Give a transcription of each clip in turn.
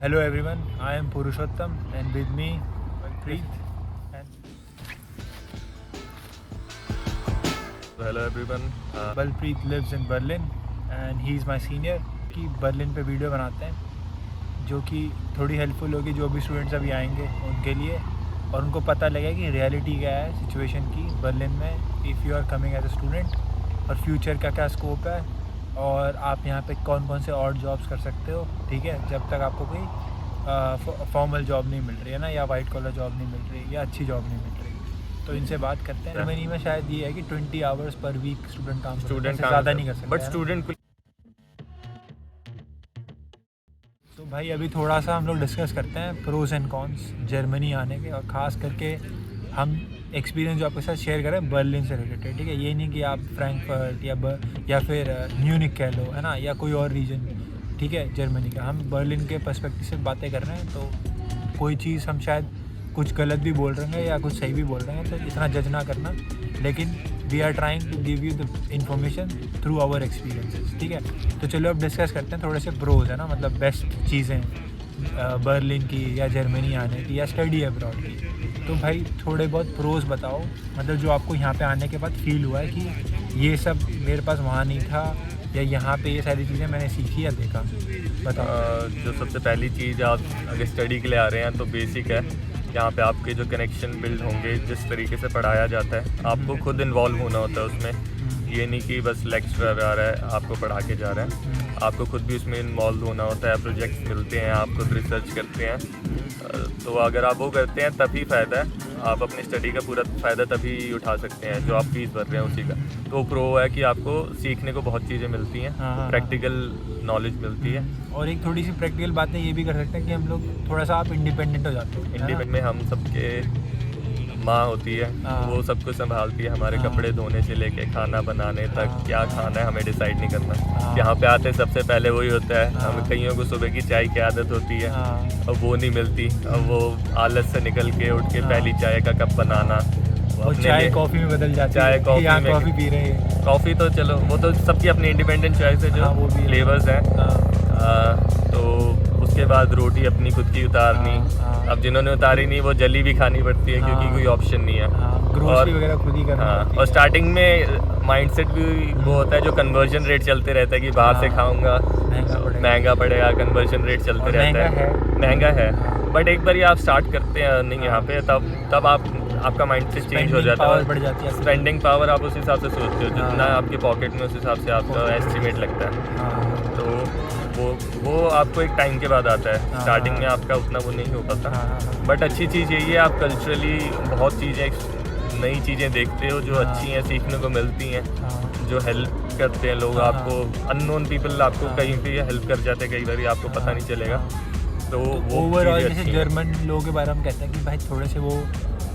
Hello everyone, I am Purushottam and with me Balpreet. And Hello everyone. Balpreet lives in Berlin and he is my senior. कि Berlin पे video बनाते हैं जो कि थोड़ी helpful होगी जो भी स्टूडेंट्स अभी आएंगे उनके लिए और उनको पता लगेगा कि रियलिटी क्या है सिचुएशन की बर्लिन में if you are coming as a student और फ्यूचर का क्या स्कोप है और आप यहाँ पे कौन कौन से और जॉब्स कर सकते हो। ठीक है, जब तक आपको कोई फॉर्मल जॉब नहीं मिल रही है ना या वाइट कॉलर जॉब नहीं मिल रही या अच्छी जॉब नहीं मिल रही, तो इनसे बात करते हैं। जर्मनी में शायद ये है कि 20 आवर्स पर वीक स्टूडेंट काम ज़्यादा नहीं कर सकते, बट स्टूडेंट को तो भाई अभी थोड़ा सा हम लोग डिस्कस करते हैं प्रोज एंड कॉन्स जर्मनी आने के, और ख़ास करके हम एक्सपीरियंस जो आपके साथ शेयर करें बर्लिन से रिलेटेड। ठीक है, ये नहीं कि आप फ्रैंकफर्ट या फिर म्यूनिक कह लो, है ना, या कोई और रीजन। ठीक है, जर्मनी का हम बर्लिन के पर्सपेक्टिव से बातें कर रहे हैं, तो कोई चीज़ हम शायद कुछ गलत भी बोल रहे हैं या कुछ सही भी बोल रहे हैं, तो इतना जज ना करना, लेकिन we are trying to give you the information through our experiences. ठीक है, तो चलो अब डिस्कस करते हैं थोड़े से प्रोज, है ना, मतलब बेस्ट चीज़ें बर्लिन की या जर्मनी आने की या स्टडी अब्रॉड की। तो भाई थोड़े बहुत प्रोज बताओ, मतलब जो आपको यहाँ पे आने के बाद फील हुआ है कि ये सब मेरे पास वहाँ नहीं था या यहाँ पे ये सारी चीज़ें मैंने सीखी या देखा, बताओ। जो सबसे पहली चीज़, आप अगर स्टडी के लिए आ रहे हैं तो बेसिक है, यहाँ पे आपके जो कनेक्शन बिल्ड होंगे, जिस तरीके से पढ़ाया जाता है आपको खुद इन्वॉल्व होना होता है उसमें। ये नहीं कि बस लेक्चरर आ रहा है आपको पढ़ा के जा रहा है, आपको खुद भी उसमें इन्वॉल्व होना होता है। प्रोजेक्ट्स मिलते हैं, आप खुद रिसर्च करते हैं, तो अगर आप वो करते हैं तभी फ़ायदा है। आप अपनी स्टडी का पूरा फ़ायदा तभी उठा सकते हैं जो आप फीस भर रहे हैं उसी का। तो प्रो है कि आपको सीखने को बहुत चीज़ें मिलती हैं, प्रैक्टिकल नॉलेज मिलती है। और एक थोड़ी सी प्रैक्टिकल बातें ये भी कर सकते हैं कि हम लोग थोड़ा सा आप इंडिपेंडेंट हो जाते हो। इंडिपेंडेंट में हम सबके माँ होती है, वो सब कुछ संभालती है, हमारे कपड़े धोने से लेके खाना बनाने तक, क्या खाना है हमें डिसाइड नहीं करना। यहाँ पे आते सबसे पहले वही होता है, हमें कईयों को सुबह की चाय की आदत होती है, अब वो नहीं मिलती। अब वो आलस से निकल के उठ के पहली चाय का कप बनाना, और चाय कॉफ़ी में बदल जाती है। चाय कॉफ़ी में कॉफ़ी पी रहे हैं, कॉफ़ी तो चलो वो तो सबकी अपनी इंडिपेंडेंट चॉइस है, जो वो भी फ्लेवर्स हैं। तो उसके बाद रोटी अपनी खुद की उतारनी। अब जिन्होंने उतारी नहीं वो जली भी खानी पड़ती है क्योंकि कोई ऑप्शन नहीं है। ग्रोसरी वगैरह खुद ही करना। और स्टार्टिंग में माइंडसेट भी वो होता है, जो कन्वर्जन रेट चलते रहता है कि बाहर से खाऊंगा महंगा पड़ेगा, कन्वर्जन रेट चलते रहता है, महंगा है। बट एक बार ये आप स्टार्ट करते हैं नहीं यहाँ पे, तब आपका माइंडसेट चेंज हो जाता है। स्पेंडिंग पावर आप उस हिसाब से सोचते हो, जितना आपके पॉकेट में उस हिसाब से आपका एस्टिमेट लगता है। तो वो आपको एक टाइम के बाद आता है, स्टार्टिंग में आपका उतना वो नहीं हो पाता। बट अच्छी चीज़ यही है, आप कल्चरली बहुत चीज़ें, नई चीज़ें देखते हो जो अच्छी हैं, सीखने को मिलती हैं, जो हेल्प करते हैं लोग आपको। अननोन पीपल आपको कहीं पे हेल्प कर जाते हैं, कई बार आपको पता नहीं चलेगा। तो वो ओवरऑल जैसे जर्मन लोगों के बारे में कहते हैं कि भाई थोड़े से वो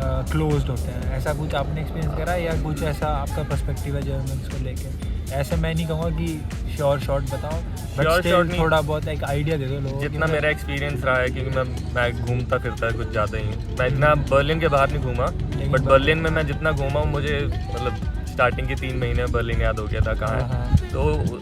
क्लोज्ड होते हैं, ऐसा कुछ आपने एक्सपीरियंस करा या कुछ ऐसा आपका पर्सपेक्टिव है जर्मन्स को लेके? ऐसे मैं नहीं कहूँगा कि शॉर्ट बताओ, बट थोड़ा बहुत एक आइडिया दे दो लोगों। जितना मेरा एक्सपीरियंस रहा है, क्योंकि मैं घूमता फिरता कुछ ज़्यादा ही, मैं इतना बर्लिन के बाहर नहीं घूमा, बट बर्लिन में मैं जितना घूमा हूँ, मुझे मतलब स्टार्टिंग के 3 महीने में बर्लिन याद हो गया था कहाँ है। तो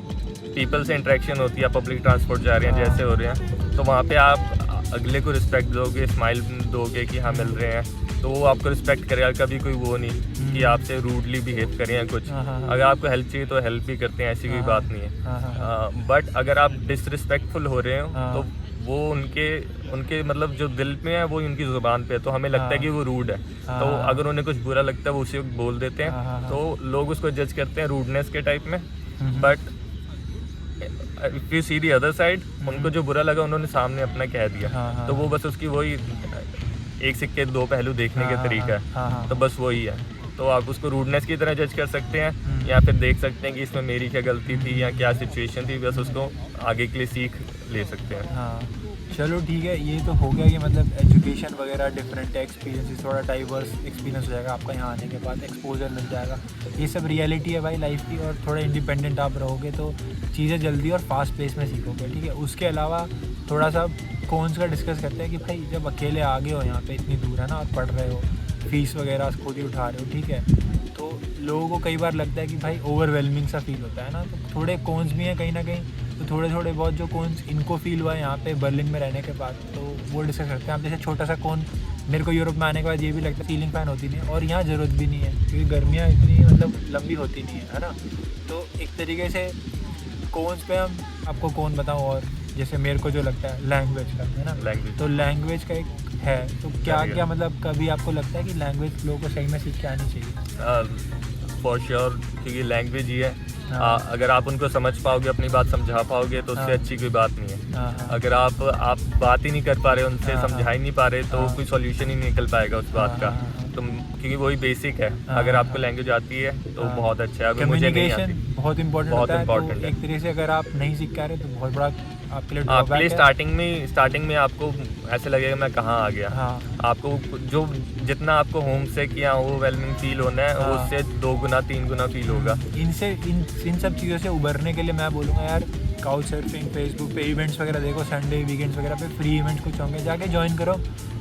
पीपल से इंटरेक्शन होती है, पब्लिक ट्रांसपोर्ट जा रहे हैं जैसे हो रहे हैं, तो वहाँ पे आप अगले को रिस्पेक्ट दोगे, स्माइल दोगे कि हाँ मिल रहे हैं, तो वो आपको रिस्पेक्ट करेगा। कभी कोई वो नहीं कि आपसे रूडली बिहेव करें या कुछ। अगर आपको हेल्प चाहिए तो हेल्प भी करते हैं, ऐसी कोई बात नहीं है। बट अगर आप डिसरिस्पेक्टफुल हो रहे हो तो वो उनके मतलब जो दिल में है वो उनकी ज़ुबान पे है, तो हमें लगता है कि वो रूड है। तो अगर उन्हें कुछ बुरा लगता है वो उसे बोल देते हैं, तो लोग उसको जज करते हैं रूडनेस के टाइप में। But if you see the other side, उनको जो बुरा लगा उन्होंने सामने अपना कह दिया, तो वो बस उसकी वही एक सिक्के दो पहलू देखने का तरीका है, तो बस वही है। तो आप उसको रूडनेस की तरह जज कर सकते हैं या फिर देख सकते हैं कि इसमें मेरी क्या गलती थी या क्या सिचुएशन थी, बस उसको आगे के लिए सीख ले सकते हैं। चलो ठीक है, ये तो हो गया कि मतलब एजुकेशन वगैरह डिफरेंट है, एक्सपीरियंस थोड़ा डाइवर्स एक्सपीरियंस हो जाएगा आपका यहाँ आने के बाद, एक्सपोजर मिल जाएगा। ये सब रियलिटी है भाई लाइफ की, और थोड़ा इंडिपेंडेंट आप रहोगे तो चीज़ें जल्दी और फास्ट पेस में सीखोगे। ठीक है, उसके अलावा थोड़ा सा कॉन्स का डिस्कस करते हैं कि भाई जब अकेले आ गए हो यहाँ पे, इतनी दूर है ना, आप पढ़ रहे हो, फीस वगैरह खुद ही उठा रहे हो, ठीक है, तो लोगों को कई बार लगता है कि भाई ओवरवेलमिंग सा फील होता है ना, तो थोड़े कॉन्स भी हैं कहीं ना कहीं। तो थोड़े थोड़े बहुत जो कौन इनको फील हुआ है यहाँ पे बर्लिन में रहने के बाद, तो वो डिस्कस करते हैं। आप जैसे छोटा सा कौन, मेरे को यूरोप में आने के बाद ये भी लगता है सीलिंग फ़ैन होती नहीं है, और यहाँ ज़रूरत भी नहीं है क्योंकि गर्मियाँ इतनी मतलब लंबी होती नहीं है ना। तो एक तरीके से कौन्स पे हम आपको कौन बताऊँ, और जैसे मेरे को जो लगता है लैंग्वेज का, है ना, लैंग्वेज तो लैंग्वेज का एक है, तो क्या क्या मतलब कभी आपको लगता है कि लैंग्वेज लोगों को सही में सीख के आनी चाहिए? फॉर श्योर, क्योंकि लैंग्वेज ही है। हाँ। अगर आप उनको समझ पाओगे, अपनी बात समझा पाओगे, तो उससे हाँ। अच्छी कोई बात नहीं है। हाँ। अगर आप बात ही नहीं कर पा रहे, उनसे हाँ। समझा ही नहीं पा रहे, तो हाँ। कोई सॉल्यूशन ही नहीं निकल पाएगा उस बात का। हाँ। तो क्योंकि वही बेसिक है। हाँ। अगर आपको लैंग्वेज आती है तो हाँ। बहुत अच्छा है, अगर मुझे नहीं आती। कम्युनिकेशन बहुत इंपॉर्टेंट बहुत होता है, तो important है। एक तरीके से अगर आप नहीं सीख पा रहे तो बहुत बड़ा आपके लिए आपके लिए ड्रॉबैक है। स्टार्टिंग में आपको ऐसे लगेगा मैं कहाँ आ गया। हाँ। आपको जो जितना आपको होम से किया ओवरवेलमिंग फील होना है, हाँ। उससे 2 गुना 3 गुना फील होगा। इन सब चीज़ों से उभरने के लिए मैं बोलूँगा यार, काउच सर्फिंग, फेसबुक पे इवेंट्स वगैरह देखो, संडे वीकेंड्स वगैरह पे फ्री इवेंट्स कुछ होंगे, जाके ज्वाइन करो।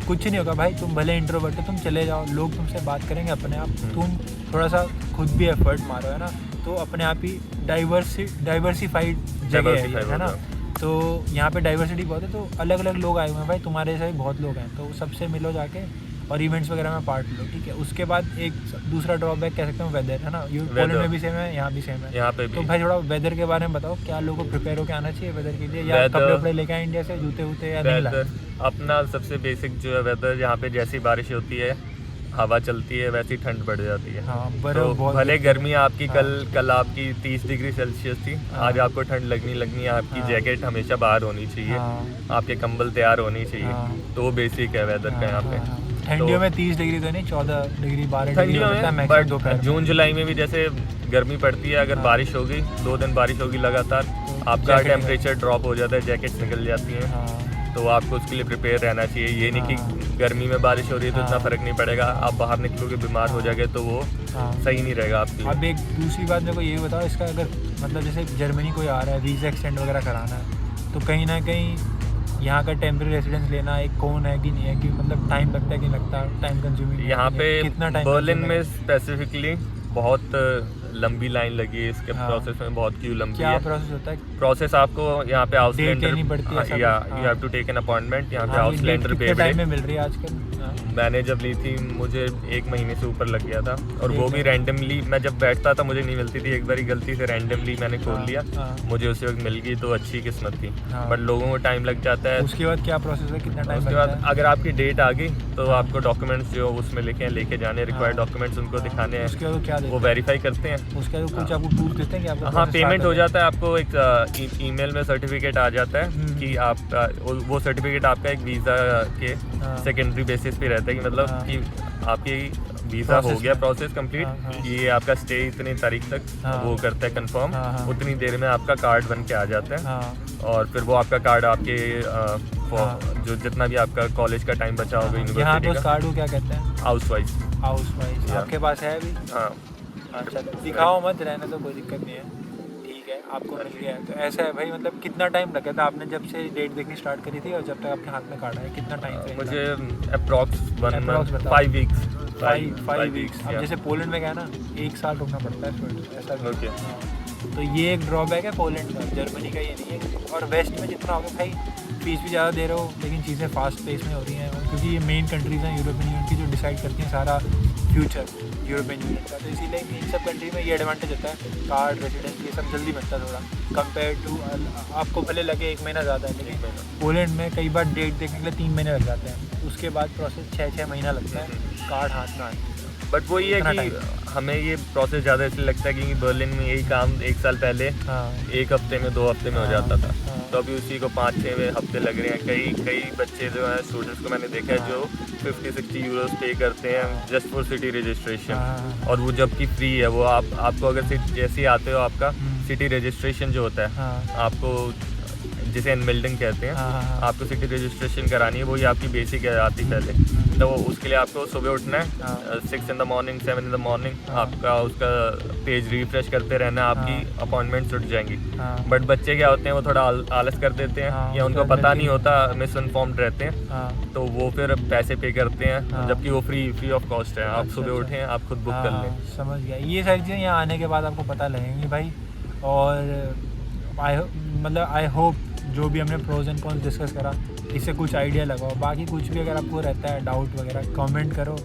कुछ नहीं होगा भाई, तुम भले इंट्रोवर्ट हो, तुम चले जाओ, लोग तुमसे बात करेंगे अपने आप। तुम थोड़ा सा खुद भी एफर्ट मारो, है ना, तो अपने आप ही डाइवर्सिफाइड जगह है ना। तो यहाँ पे डाइवर्सिटी बहुत है, तो अलग अलग लोग आए हुए हैं भाई, तुम्हारे जैसे भी बहुत लोग हैं, तो सबसे मिलो जाके और इवेंट्स वगैरह में पार्ट लो, ठीक है। उसके बाद एक दूसरा ड्रॉबैक कह सकते हैं वेदर, है ना, पोलैंड में भी सेम है, यहाँ भी सेम है। यहाँ पे तो भी भाई थोड़ा वेदर के बारे में बताओ, क्या लोगों को प्रिपेयर होकर आना चाहिए वेदर के लिए, या कपड़े वपड़े लेके आए इंडिया से, जूते वूते, या नहीं लाए? अपना सबसे बेसिक जो है वेदर, यहाँ पे जैसी बारिश होती है, हवा चलती है, वैसी ठंड बढ़ जाती है। हाँ, तो बर्फ बहुत भले गर्मी आपकी हाँ। कल आपकी 30 डिग्री सेल्सियस थी, हाँ। आज आपको ठंड लगनी है। आपकी हाँ। जैकेट हमेशा बाहर होनी चाहिए, हाँ। आपके कंबल तैयार होनी चाहिए। हाँ। तो वो बेसिक है वेदर का यहाँ पे। ठंडियों में 30 डिग्री तो नहीं, 14 डिग्री 12 डिग्री ठंडियों होता है में, मैक्सिमम बट दोपहर में। जून जुलाई में भी जैसे गर्मी पड़ती है, अगर हाँ। बारिश होगी 2 दिन बारिश होगी लगातार, तो आपका जैकेट टेम्परेचर ड्रॉप हो जाता है, जैकेट्स निकल जाती हैं। हाँ। तो आपको उसके लिए प्रिपेयर रहना चाहिए। ये नहीं हाँ। कि गर्मी में बारिश हो रही है तो इतना हाँ। फ़र्क नहीं पड़ेगा, आप बाहर निकलोगे बीमार हो जाएंगे तो वो हाँ। सही नहीं रहेगा आपके लिए। अब एक दूसरी बात मेरे को ये बताओ, इसका अगर मतलब जैसे जर्मनी कोई आ रहा है, वीज़ा एक्सटेंड वगैरह कराना है, तो कहीं ना कहीं यहाँ का टेम्परेरी रेसिडेंस लेना एक कौन है कि नहीं है, कि मतलब टाइम लगता है कि लगता है, टाइम कंज्यूमिंग यहाँ पे कितना टाइम बर्लिन में स्पेसिफिकली बहुत लंबी लाइन लगी है इसके हाँ। प्रोसेस में, बहुत क्यू लंबी क्या है। प्रोसेस होता है? प्रोसेस आपको यहाँ पे हाउस Date लेनी पड़ती है सब? या हाँ। You have to take an appointment. यहाँ पे हाँ, हाउस लेंडर कितने टाइम में मिल रही है आजकल? हाँ। मैंने जब ली थी मुझे 1 महीने से ऊपर लग गया था, और एक वो भी महीने। रैंडमली। मैं जब बैठता था मुझे नहीं मिलती थी, एक बारी गलती से रैंडमली मैंने खोल हाँ। लिया, हाँ। मुझे उसी वक्त मिल गई, तो अच्छी किस्मत थी। हाँ। बट लोगों को टाइम लग जाता है। उसके बाद क्या प्रोसेस है, कितना टाइम उसके लगता बाद है? अगर आपकी डेट आ गई तो आपको डॉक्यूमेंट्स जो उसमें लेके जाने, रिक्वायर्ड डॉक्यूमेंट्स उनको दिखाने हैं, उसके बाद क्या देते वो हैं? वेरीफाई करते हैं। उसके बाद कुछ आपको प्रूफ देते हैं कि आपका हाँ, process पेमेंट start हो हो गया? जाता है, आपको एक ईमेल में सर्टिफिकेट आ जाता है कि आपका वो सर्टिफिकेट आपका एक वीज़ा के हाँ। सेकेंडरी बेसिस पे रहता है, कि मतलब हाँ। कि आपकी वीज़ा हो Process गया में। प्रोसेस कंप्लीट, हाँ, हाँ। ये आपका स्टे इतनी तारीख तक हाँ। वो करता है कंफर्म, हाँ, हाँ। उतनी देर में आपका कार्ड बन के आ जाता है। हाँ। और फिर वो आपका कार्ड आपके हाँ। जो जितना भी आपका कॉलेज का टाइम बचा होगा यहाँ पे यूनिवर्सिटी उस का, कार्ड को क्या कहते हैं? House wise. हाउस वाइज या। आपके पास है अभी? हाँ, अच्छा, दिखाओ मत, रहने तो कोई दिक्कत नहीं है, ठीक है, आपको मिल गया है। तो ऐसा है भाई, मतलब कितना टाइम लगा था आपने जब से डेट देखनी स्टार्ट करी थी और जब तक आपके हाथ में कार्ड आया, कितना टाइम? मुझे अप्रॉक्स 1 Approx मंथ, बताओ। 5 वीक्स। 5 वीक्स। अब जैसे पोलैंड में क्या है ना, 1 साल रुकना पड़ता है फिर, ऐसा भी। Okay. हाँ। तो ये एक ड्रॉबैक है पोलैंड का, जर्मनी का ये नहीं है। और वेस्ट में जितना होगा भाई, फीस भी ज़्यादा दे रहे हो, लेकिन चीज़ें फास्ट पेस में हो रही हैं, क्योंकि ये मेन कंट्रीज़ हैं यूरोपियन यूनियन की जो डिसाइड करती हैं सारा फ्यूचर यूरोपियन यूनियन का। तो इसीलिए इन सब कंट्री में ये एडवांटेज होता है, कार्ड, रेसिडेंस, ये सब जल्दी बनता है थोड़ा कंपेयर टू। आपको भले लगे 1 महीना ज़्यादा है, लेकिन पोलैंड में कई बार डेट देखने के लिए 3 महीने लग जाते हैं, उसके बाद प्रोसेस 6 महीना लगता है कार्ड हाथ में आने। बट वो ये कितना है कि time? हमें ये प्रोसेस ज़्यादा इसलिए लगता है क्योंकि बर्लिन में यही काम 1 साल पहले हाँ। 1 हफ्ते में 2 हफ्ते में हो हाँ। जाता था, हाँ। तो अभी उसी को 5-6 हफ्ते लग रहे हैं। कई बच्चे जो हैं, स्टूडेंट्स को मैंने देखा है जो 50-60 यूरोस पे करते हैं जस्ट फॉर सिटी रजिस्ट्रेशन, हाँ। और वो जबकि फ्री है। वो आपको अगर जैसे ही आते हो, आपका सिटी रजिस्ट्रेशन जो होता है, हाँ। आपको जिसे एनमेल्डिंग कहते हैं, हाँ। आपको सिटी रजिस्ट्रेशन करानी है, वही आपकी बेसिक है आती पहले। तो उसके लिए आपको सुबह उठना है 6 in the morning 7 in the morning, आपका उसका पेज रिफ्रेश करते रहना, आपकी अपॉइंटमेंट्स उठ जाएंगी। हाँ। बट बच्चे क्या होते हैं, वो थोड़ा आलस कर देते हैं, हाँ, या उनको उसके पता अंदर नहीं भी- होता, मिस इन्फॉर्म्ड रहते हैं, हाँ। तो वो फिर पैसे पे करते हैं, हाँ। जबकि वो फ्री ऑफ कॉस्ट है। आप अच्छा, सुबह अच्छा। उठें, आप खुद बुक हाँ, कर लें। समझ गया। ये सारी चीज़ें यहाँ आने के बाद आपको पता लगेंगी भाई। और आई होप जो भी हमने प्रोज एंड कॉन्स डिस्कस करा इससे कुछ आइडिया लगाओ। बाकी कुछ भी अगर आपको रहता है डाउट वगैरह कमेंट करो।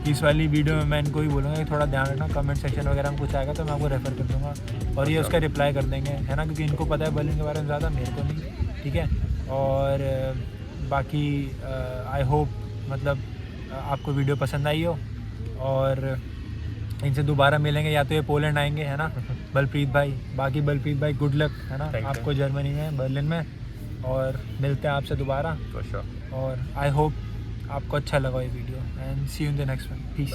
इस वाली वीडियो में मैं इनको ही बोलूँगा कि थोड़ा ध्यान रखना, कमेंट सेक्शन वगैरह में कुछ आएगा तो मैं आपको रेफ़र कर दूँगा और ये उसका रिप्लाई कर देंगे, है ना, क्योंकि इनको पता है बर्लिन के बारे में ज़्यादा, मेरे को नहीं, ठीक है। और बाकी आई होप मतलब आपको वीडियो पसंद आई हो और इनसे दोबारा मिलेंगे, या तो ये पोलैंड आएंगे, है ना बलप्रीत भाई। बाकी बलप्रीत भाई गुड लक, है ना आपको जर्मनी में, बर्लिन में, और मिलते हैं आपसे दोबारा। और आई होप आपको अच्छा लगा ये video and see you in the next one. Peace.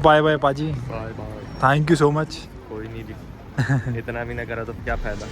Bye bye पाजी, bye bye. Thank you so much. कोई नहीं, इतना भी ना करा तो क्या फ़ायदा।